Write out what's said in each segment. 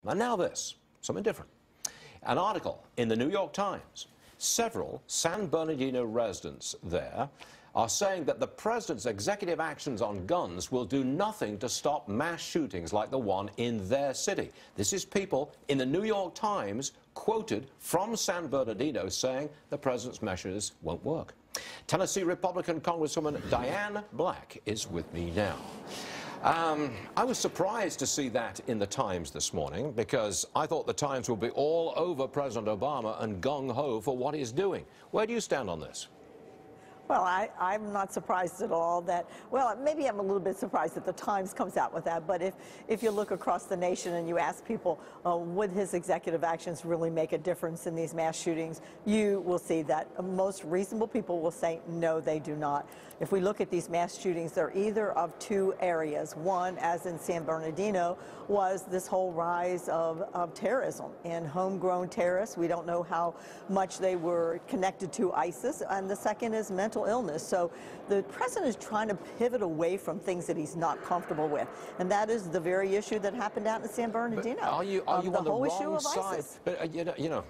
And now this, something different. An article in the New York Times. Several San Bernardino residents there are saying that the president's executive actions on guns will do nothing to stop mass shootings like the one in their city. This is people in the New York Times quoted from San Bernardino saying the president's measures won't work. Tennessee Republican Congresswoman Diane Black is with me now. I was surprised to see that in the Times this morning because I thought the Times would be all over President Obama and gung-ho for what he's doing. Where do you stand on this? Well, I'm not surprised at all that, well, maybe I'm a little bit surprised that the Times comes out with that, but if you look across the nation and you ask people, would his executive actions really make a difference in these mass shootings, you will see that most reasonable people will say, no, they do not. If we look at these mass shootings, they're either of two areas. One, as in San Bernardino, was this whole rise of terrorism and homegrown terrorists. We don't know how much they were connected to ISIS, and the second is mental illness. So the president is trying to pivot away from things that he's not comfortable with, and that is the very issue that happened out in San Bernardino. But are you on the whole wrong side? ISIS. But you know,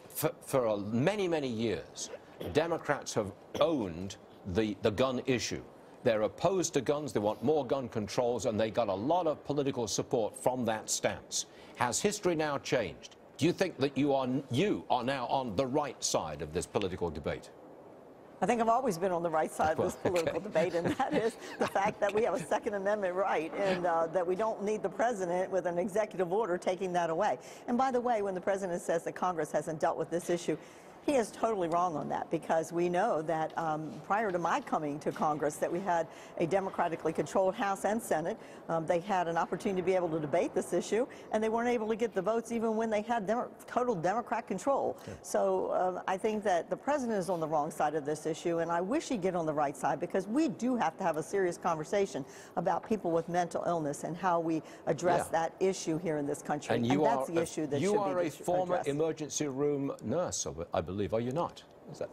for many years, Democrats have owned the gun issue. They're opposed to guns, they want more gun controls, and they got a lot of political support from that stance. Has history now changed? Do you think that you are now on the right side of this political debate? I think I've always been on the right side of this political debate, and that is the fact that we have a Second Amendment right, and that we don't need the president with an executive order taking that away. And by the way, when the president says that Congress hasn't dealt with this issue, he is totally wrong on that, because we know that prior to my coming to Congress that we had a democratically controlled House and Senate. They had an opportunity to be able to debate this issue, and they weren't able to get the votes even when they had total Democrat control. Yeah. So I think that the president is on the wrong side of this issue, and I wish he'd get on the right side, because we do have to have a serious conversation about people with mental illness and how we address that issue here in this country. And that's the issue that should be addressed. You are a former emergency room nurse, I believe, are you not?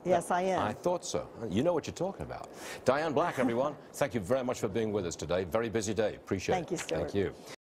Yes, I am. I thought so. You know what you're talking about. Diane Black, everyone, thank you very much for being with us today. Very busy day. Appreciate it. Thank you, Stuart. Thank you.